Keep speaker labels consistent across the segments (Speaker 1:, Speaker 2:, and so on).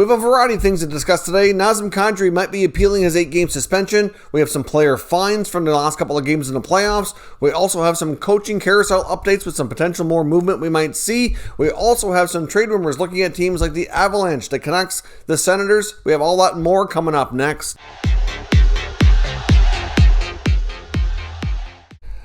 Speaker 1: We have a variety of things to discuss today. Nazem Kadri might be appealing his 8-game suspension. We have some player fines from the last couple of games in the playoffs. We also have some coaching carousel updates with some potential more movement we might see. We also have some trade rumors looking at teams like the Avalanche, the Canucks, the Senators. We have all that and more coming up next.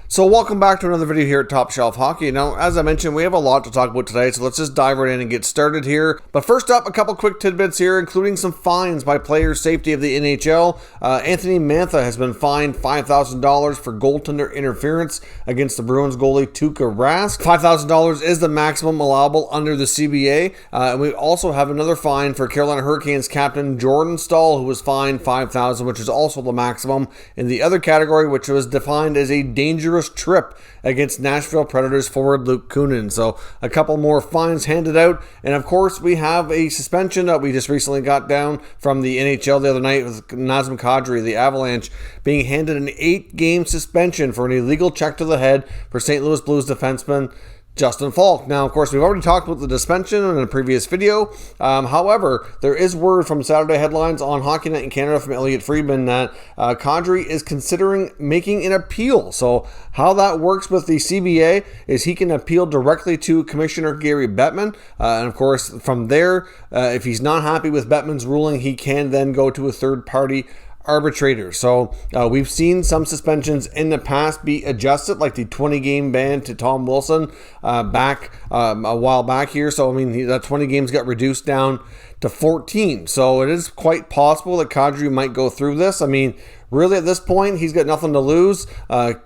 Speaker 1: So welcome back to another video here at Top Shelf Hockey. Now, as I mentioned, we have a lot to talk about today, so let's just dive right in and get started here. But first up, a couple quick tidbits here, including some fines by Player Safety of the NHL. Anthony Mantha has been fined $5,000 for goaltender interference against the Bruins goalie Tuukka Rask. $5,000 is the maximum allowable under the CBA. And we also have another fine for Carolina Hurricanes captain Jordan Staal, who was fined $5,000, which is also the maximum in the other category, which was defined as a dangerous trip against Nashville Predators forward Luke Kunin. So a couple more fines handed out, and of course we have a suspension that we just recently got down from the NHL the other night with Nazem Kadri, the Avalanche, being handed an 8-game suspension for an illegal check to the head for St. Louis Blues defenseman Justin Falk. Now, of course, we've already talked about the suspension in a previous video. However, there is word from Saturday Headlines on Hockey Night in Canada from Elliot Friedman that Kadri is considering making an appeal. So how that works with the CBA is he can appeal directly to Commissioner Gary Bettman. And of course, from there, if he's not happy with Bettman's ruling, he can then go to a third-party arbitrator. So we've seen some suspensions in the past be adjusted, like the 20-game ban to Tom Wilson back a while back here. So I mean, that 20 games got reduced down to 14. So it is quite possible that Kadri might go through this. I mean, really at this point, he's got nothing to lose.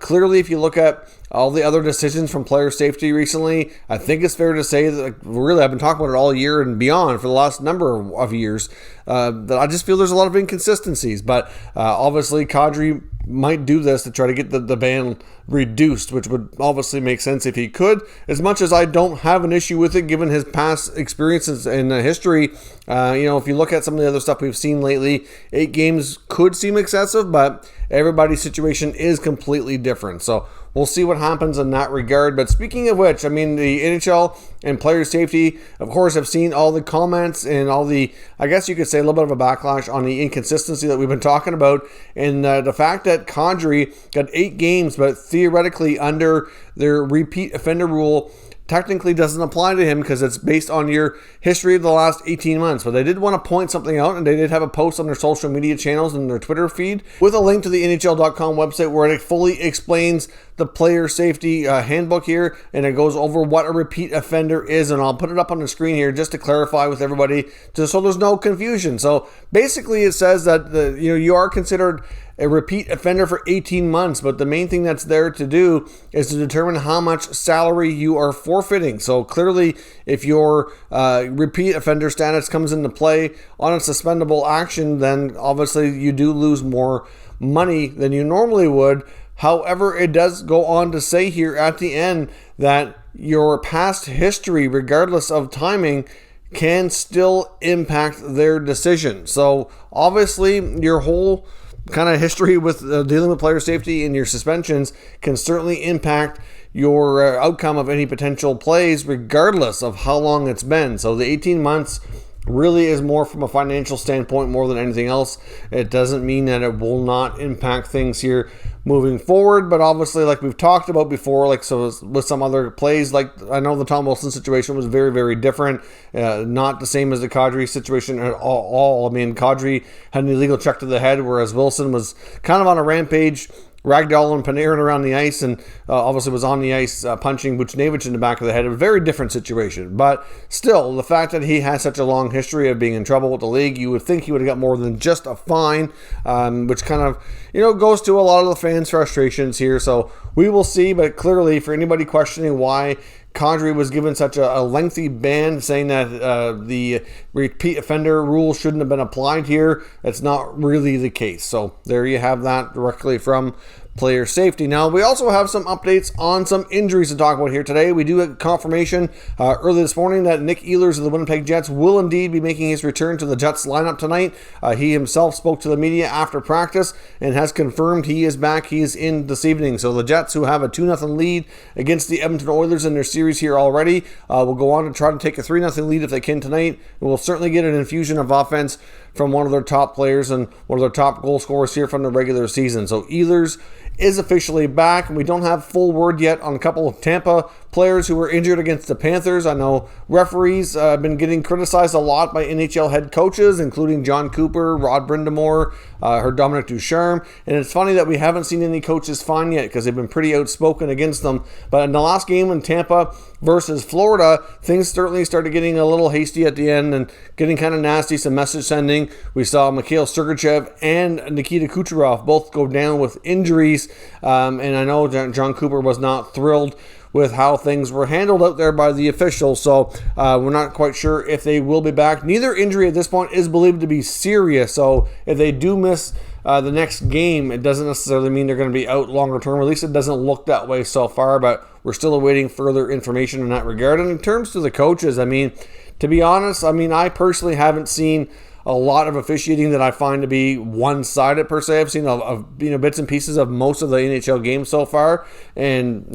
Speaker 1: Clearly, if you look at all the other decisions from Player Safety recently, I think it's fair to say that really I've been talking about it all year and beyond for the last number of years, that I just feel there's a lot of inconsistencies. But obviously Kadri might do this to try to get the ban reduced, which would obviously make sense if he could. As much as I don't have an issue with it, given his past experiences in history, if you look at some of the other stuff we've seen lately, 8 games could seem excessive, but everybody's situation is completely different. So we'll see what happens in that regard. But speaking of which, I mean, the NHL and Player Safety, of course, have seen all the comments and all the, I guess you could say, a little bit of a backlash on the inconsistency that we've been talking about, and the fact that Kadri got 8 games, but theoretically under their repeat offender rule, technically doesn't apply to him because it's based on your history of the last 18 months. But they did want to point something out, and they did have a post on their social media channels and their Twitter feed with a link to the NHL.com website where it fully explains the Player Safety handbook here, and it goes over what a repeat offender is, and I'll put it up on the screen here just to clarify with everybody, just so there's no confusion. So basically it says that you are considered a repeat offender for 18 months, but the main thing that's there to do is to determine how much salary you are forfeiting. So clearly, if your repeat offender status comes into play on a suspendable action, then obviously you do lose more money than you normally would. However, it does go on to say here at the end that your past history, regardless of timing, can still impact their decision. So obviously, your whole kind of history with dealing with Player Safety and your suspensions can certainly impact your outcome of any potential plays, regardless of how long it's been. So the 18 months really is more from a financial standpoint more than anything else. It doesn't mean that it will not impact things here moving forward, but obviously, like we've talked about before, like so with some other plays, like I know the Tom Wilson situation was very, very different, not the same as the Kadri situation at all. I mean, Kadri had an illegal check to the head, whereas Wilson was kind of on a rampage, ragdoll and Panarin around the ice, and obviously was on the ice punching Buchnevich in the back of the head. A very different situation, but still, the fact that he has such a long history of being in trouble with the league, you would think he would have got more than just a fine, which kind of goes to a lot of the fans' frustrations here. So we will see, but clearly, for anybody questioning why Kadri was given such a lengthy ban, saying that the repeat offender rule shouldn't have been applied here, that's not really the case. So there you have that directly from Player Safety. Now, we also have some updates on some injuries to talk about here today. We do have confirmation early this morning that Nick Ehlers of the Winnipeg Jets will indeed be making his return to the Jets lineup tonight. He himself spoke to the media after practice and has confirmed he is back. He is in this evening. So the Jets, who have a 2-0 lead against the Edmonton Oilers in their series here already, will go on to try to take a 3-0 lead if they can tonight. And will certainly get an infusion of offense from one of their top players and one of their top goal scorers here from the regular season. So Ehlers is officially back, and we don't have full word yet on a couple of Tampa players who were injured against the Panthers. I know referees have been getting criticized a lot by NHL head coaches, including John Cooper, Rod Brindamore, Dominic Ducharme, and it's funny that we haven't seen any coaches fined yet because they've been pretty outspoken against them. But in the last game in Tampa versus Florida, things certainly started getting a little hasty at the end and getting kind of nasty, some message sending. We saw Mikhail Sergachev and Nikita Kucherov both go down with injuries, and I know John Cooper was not thrilled with how things were handled out there by the officials, so we're not quite sure if they will be back. Neither injury at this point is believed to be serious, so if they do miss the next game, it doesn't necessarily mean they're going to be out longer term. At least it doesn't look that way so far, but we're still awaiting further information in that regard. And in terms to the coaches, I mean, to be honest, I personally haven't seen a lot of officiating that I find to be one-sided per se. I've seen bits and pieces of most of the NHL games so far, and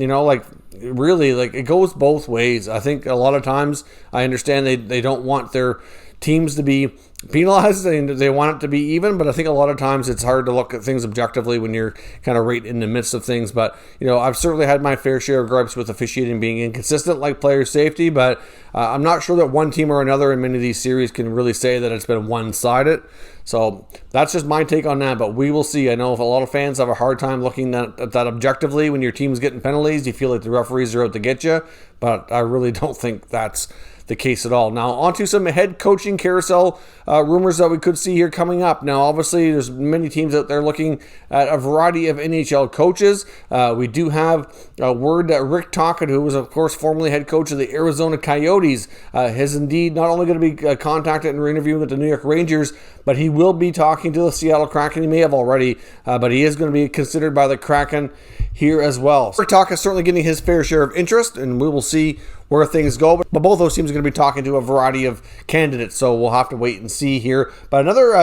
Speaker 1: really, it goes both ways. I think a lot of times I understand they don't want their teams to be penalized, and they want it to be even, but I think a lot of times it's hard to look at things objectively when you're kind of right in the midst of things. But I've certainly had my fair share of gripes with officiating being inconsistent, like player safety, but I'm not sure that one team or another in many of these series can really say that it's been one-sided. So that's just my take on that, but we will see. I know if a lot of fans have a hard time looking at that objectively when your team's getting penalties, you feel like the referees are out to get you, but I really don't think that's the case at all. Now, on to some head coaching carousel rumors that we could see here coming up. Now, obviously, there's many teams out there looking at a variety of NHL coaches. We do have word that Rick Tocchet, who was, of course, formerly head coach of the Arizona Coyotes, has indeed not only going to be contacted and interviewing with the New York Rangers, but he will be talking to the Seattle Kraken. He may have already, but he is going to be considered by the Kraken here as well. Rick Tocchet is certainly getting his fair share of interest, and we will see where things go. But both those teams are going to be talking to a variety of candidates, so we'll have to wait and see here. But another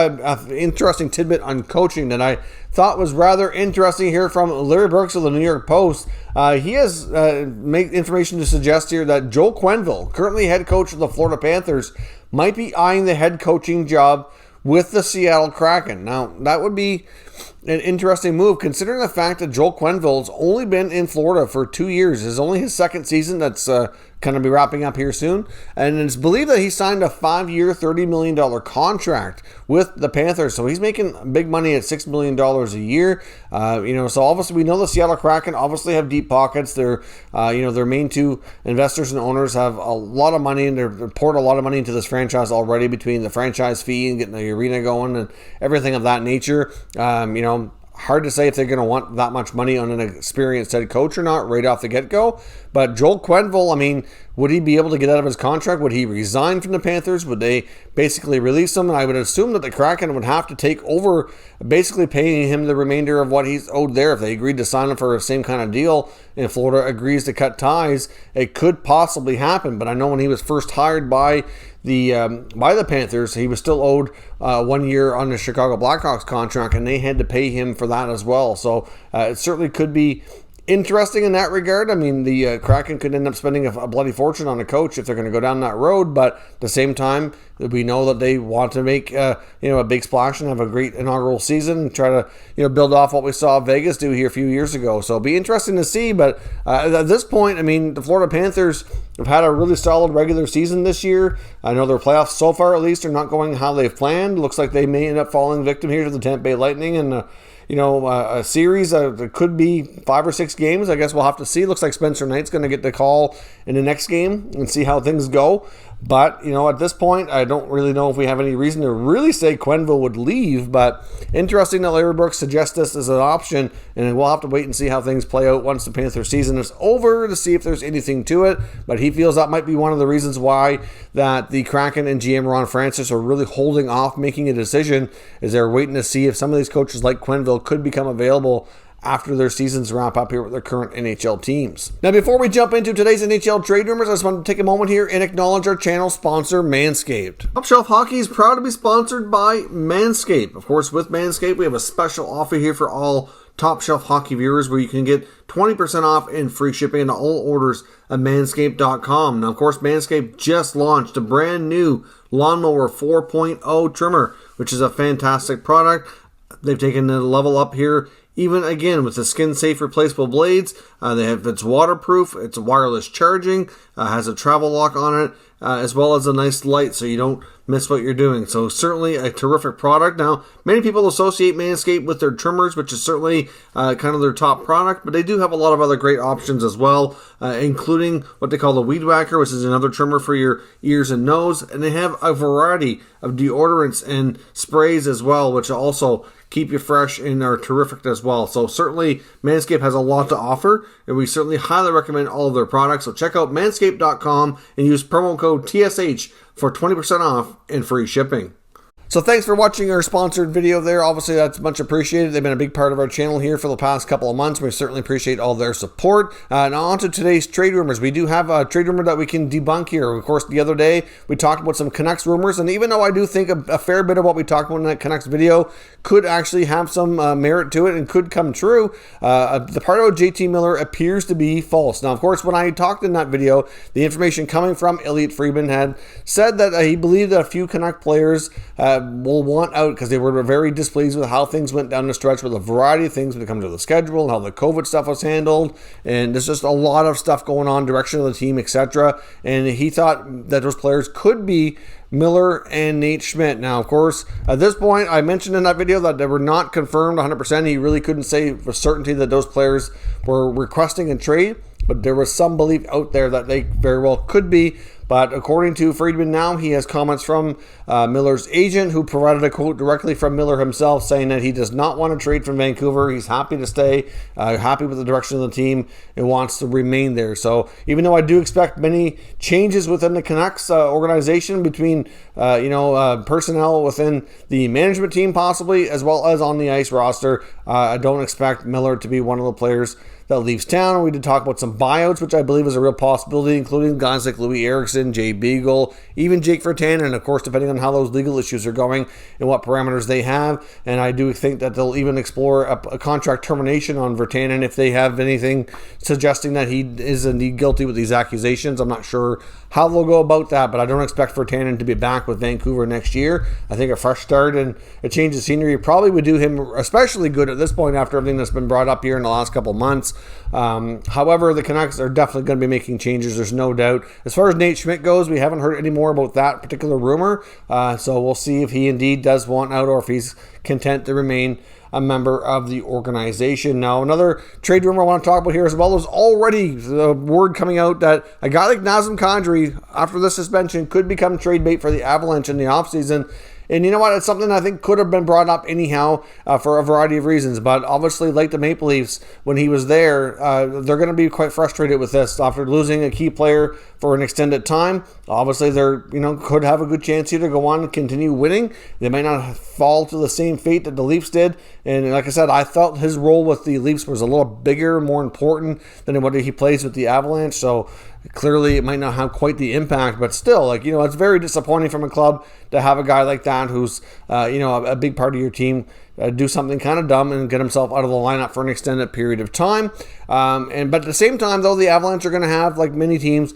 Speaker 1: interesting tidbit on coaching that I thought was rather interesting here from Larry Burks of the New York Post. He has made information to suggest here that Joel Quenneville, currently head coach of the Florida Panthers, might be eyeing the head coaching job with the Seattle Kraken. Now, that would be an interesting move, considering the fact that Joel Quenneville has only been in Florida for 2 years. This is only his second season that's going to be wrapping up here soon. And it's believed that he signed a 5-year, $30 million contract with the Panthers. So he's making big money at $6 million a year. So obviously we know the Seattle Kraken obviously have deep pockets. Their main two investors and owners have a lot of money, and they've poured a lot of money into this franchise already between the franchise fee and getting the arena going and everything of that nature. Hard to say if they're going to want that much money on an experienced head coach or not right off the get-go. But Joel Quenneville, would he be able to get out of his contract? Would he resign from the Panthers? Would they basically release him? And I would assume that the Kraken would have to take over, basically paying him the remainder of what he's owed there. If they agreed to sign him for the same kind of deal and Florida agrees to cut ties, it could possibly happen. But I know when he was first hired by the Panthers, he was still owed 1 year on the Chicago Blackhawks contract, and they had to pay him for that as well. So it certainly could be interesting in that regard. The Kraken could end up spending a bloody fortune on a coach if they're going to go down that road, but at the same time, we know that they want to make a big splash and have a great inaugural season and try to build off what we saw Vegas do here a few years ago. So it'll be interesting to see. But at this point, the Florida Panthers have had a really solid regular season this year. I know their playoffs so far, at least, are not going how they've planned. Looks like they may end up falling victim here to the Tampa Bay Lightning and a series that could be 5 or 6 games. I guess we'll have to see. Looks like Spencer Knight's going to get the call in the next game and see how things go. But, at this point, I don't really know if we have any reason to really say Quenneville would leave. But interesting that Larry Brooks suggests this as an option, and we'll have to wait and see how things play out once the Panthers season is over to see if there's anything to it. But he feels that might be one of the reasons why that the Kraken and GM Ron Francis are really holding off making a decision, is they're waiting to see if some of these coaches like Quenneville could become available after their seasons wrap up here with their current NHL teams. Now, before we jump into today's NHL trade rumors, I just want to take a moment here and acknowledge our channel sponsor, Manscaped. Top Shelf Hockey is proud to be sponsored by Manscaped. Of course, with Manscaped, we have a special offer here for all Top Shelf Hockey viewers where you can get 20% off and free shipping into all orders at manscaped.com. Now, of course, Manscaped just launched a brand new Lawnmower 4.0 trimmer, which is a fantastic product. They've taken the level up here, even again with the skin-safe replaceable blades. It's waterproof, it's wireless charging, has a travel lock on it, as well as a nice light so you don't miss what you're doing. So certainly a terrific product. Now, many people associate Manscaped with their trimmers, which is certainly kind of their top product, but they do have a lot of other great options as well, including what they call the Weed Whacker, which is another trimmer for your ears and nose. And they have a variety of deodorants and sprays as well, which also keep you fresh and are terrific as well. So certainly Manscaped has a lot to offer, and we certainly highly recommend all of their products. So check out manscaped.com and use promo code TSH for 20% off and free shipping. So thanks for watching our sponsored video there. Obviously, that's much appreciated. They've been a big part of our channel here for the past couple of months. We certainly appreciate all their support. Now on to today's trade rumors. We do have a trade rumor that we can debunk here. Of course, the other day, we talked about some Canucks rumors, and even though I do think a fair bit of what we talked about in that Canucks video could actually have some merit to it and could come true, the part about JT Miller appears to be false. Now, of course, when I talked in that video, the information coming from Elliot Friedman had said that he believed that a few Canuck players will want out because they were very displeased with how things went down the stretch with a variety of things when it comes to the schedule and how the COVID stuff was handled. And there's just a lot of stuff going on, direction of the team, etc. And he thought that those players could be Miller and Nate Schmidt. Now, of course, at this point, I mentioned in that video that they were not confirmed 100%. He really couldn't say with certainty that those players were requesting a trade, but there was some belief out there that they very well could be. But according to Friedman now, he has comments from Miller's agent, who provided a quote directly from Miller himself saying that he does not want to trade from Vancouver. He's happy to stay, happy with the direction of the team, and wants to remain there. So even though I do expect many changes within the Canucks organization between personnel within the management team possibly, as well as on the ice roster, I don't expect Miller to be one of the players that leaves town. We did talk about some buyouts, which I believe is a real possibility, including guys like Louis Eriksson, Jay Beagle, even Jake Virtanen, and of course, depending on how those legal issues are going and what parameters they have. And I do think that they'll even explore a contract termination on Virtanen if they have anything suggesting that he is indeed guilty with these accusations. I'm not sure how they'll go about that, but I don't expect Virtanen to be back with Vancouver next year. I think a fresh start and a change of scenery probably would do him especially good at this point after everything that's been brought up here in the last couple of months. However, the Canucks are definitely going to be making changes, there's no doubt. As far as Nate Schmidt goes, we haven't heard any more about that particular rumor, so we'll see if he indeed does want out or if he's content to remain a member of the organization. Now, another trade rumor I want to talk about here as well is already the word coming out that a guy like Nazem Kadri, after the suspension, could become trade bait for the Avalanche in the offseason. And you know what? It's something I think could have been brought up anyhow for a variety of reasons. But obviously, like the Maple Leafs, when he was there, they're going to be quite frustrated with this after losing a key player for an extended time. Obviously, they're could have a good chance here to go on and continue winning. They might not fall to the same fate that the Leafs did. And like I said, I felt his role with the Leafs was a little bigger, more important than what he plays with the Avalanche. So clearly, it might not have quite the impact, but still, it's very disappointing from a club to have a guy like that who's, a big part of your team do something kind of dumb and get himself out of the lineup for an extended period of time. But at the same time, though, the Avalanche are going to have, like many teams,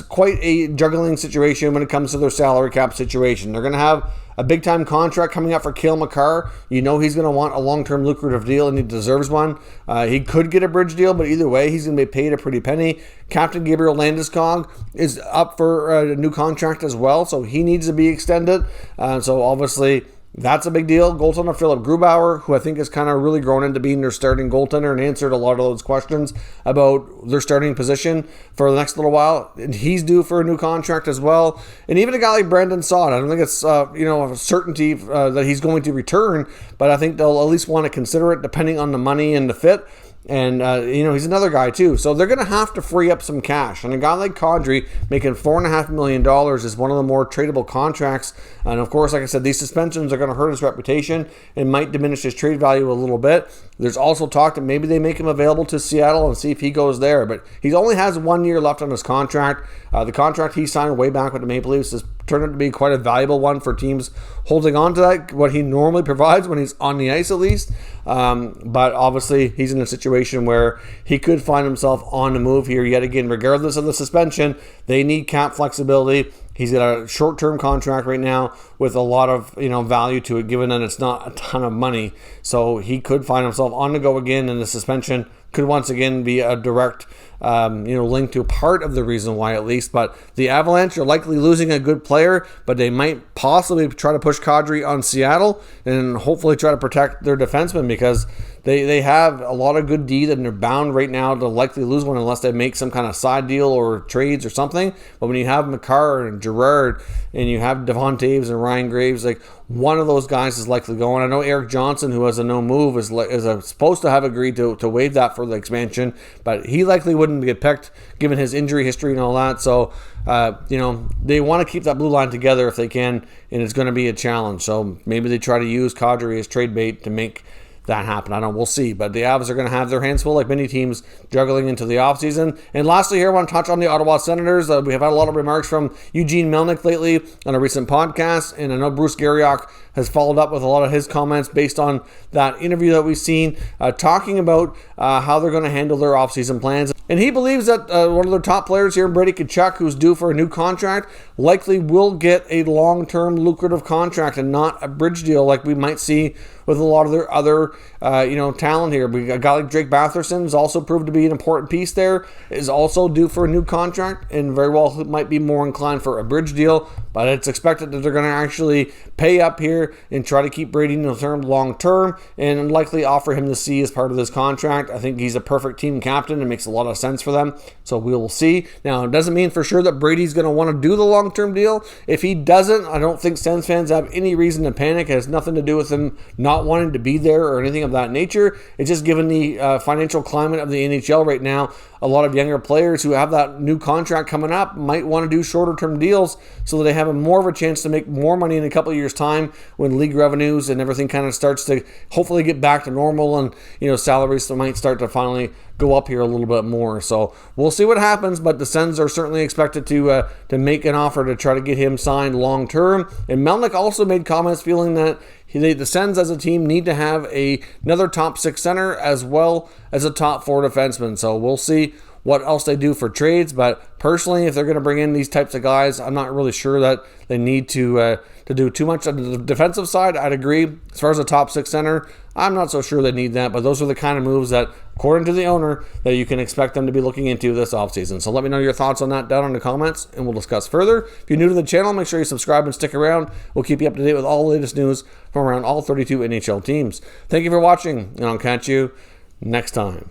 Speaker 1: quite a juggling situation when it comes to their salary cap situation. They're going to have a big-time contract coming up for Cale Makar. He's going to want a long-term lucrative deal, and he deserves one. He could get a bridge deal, but either way, he's going to be paid a pretty penny. Captain Gabriel Landeskog is up for a new contract as well, so he needs to be extended. So obviously, that's a big deal. Goaltender Philip Grubauer, who I think has kind of really grown into being their starting goaltender and answered a lot of those questions about their starting position for the next little while. And he's due for a new contract as well. And even a guy like Brandon Saad, I don't think it's a certainty that he's going to return, but I think they'll at least want to consider it depending on the money and the fit. And, he's another guy too. So they're going to have to free up some cash. And a guy like Kadri making $4.5 million is one of the more tradable contracts. And of course, like I said, these suspensions are going to hurt his reputation and might diminish his trade value a little bit. There's also talk that maybe they make him available to Seattle and see if he goes there. But he only has 1 year left on his contract. The contract he signed way back with the Maple Leafs has turned out to be quite a valuable one for teams holding on to that, what he normally provides when he's on the ice at least. But obviously, he's in a situation where he could find himself on the move here yet again. Regardless of the suspension, they need cap flexibility. He's got a short-term contract right now with a lot of value to it, given that it's not a ton of money. So he could find himself on the go again, and the suspension could once again be a direct link to part of the reason why, at least. But the Avalanche are likely losing a good player, but they might possibly try to push Kadri on Seattle and hopefully try to protect their defenseman, because they have a lot of good D, and they're bound right now to likely lose one unless they make some kind of side deal or trades or something. But when you have Makar and Gerard and you have Devon Toews and Ryan Graves, like, one of those guys is likely going. I know Eric Johnson, who has a no move, is supposed to have agreed to waive that for the expansion, but he likely wouldn't get picked given his injury history and all that. So they want to keep that blue line together if they can, and it's going to be a challenge. So maybe they try to use Kadri as trade bait to make that happen. I don't know. We'll see. But the Avs are going to have their hands full, like many teams, juggling into the offseason. And lastly here, I want to touch on the Ottawa Senators. We have had a lot of remarks from Eugene Melnyk lately on a recent podcast, and I know Bruce Garriock has followed up with a lot of his comments based on that interview that we've seen, talking about how they're going to handle their offseason plans. And he believes that one of their top players here, Brady Tkachuk, who's due for a new contract, likely will get a long-term lucrative contract and not a bridge deal like we might see with a lot of their other talent here. A guy like Drake Batherson has also proved to be an important piece there, is also due for a new contract, and very well might be more inclined for a bridge deal. But it's expected that they're going to actually pay up here and try to keep Brady in the term long term, and likely offer him the C as part of this contract. I think he's a perfect team captain. It makes a lot of sense for them. So we will see. Now, it doesn't mean for sure that Brady's going to want to do the long-term deal. If he doesn't, I don't think Sens fans have any reason to panic. It has nothing to do with him not wanting to be there or anything of that nature. It's just given the financial climate of the NHL right now, a lot of younger players who have that new contract coming up might want to do shorter term deals so that they have more of a chance to make more money in a couple of years' time when league revenues and everything kind of starts to hopefully get back to normal, and salaries might start to finally go up here a little bit more. So we'll see what happens, but the Sens are certainly expected to make an offer to try to get him signed long term. And Melnyk also made comments feeling that the Sens as a team need to have another top 6 center as well as a top 4 defenseman. So we'll see what else they do for trades. But personally, if they're going to bring in these types of guys, I'm not really sure that they need to do too much on the defensive side. I'd agree. As far as a top 6 center, I'm not so sure they need that. But those are the kind of moves that, according to the owner, that you can expect them to be looking into this offseason. So let me know your thoughts on that down in the comments, and we'll discuss further. If you're new to the channel, make sure you subscribe and stick around. We'll keep you up to date with all the latest news from around all 32 NHL teams. Thank you for watching, and I'll catch you next time.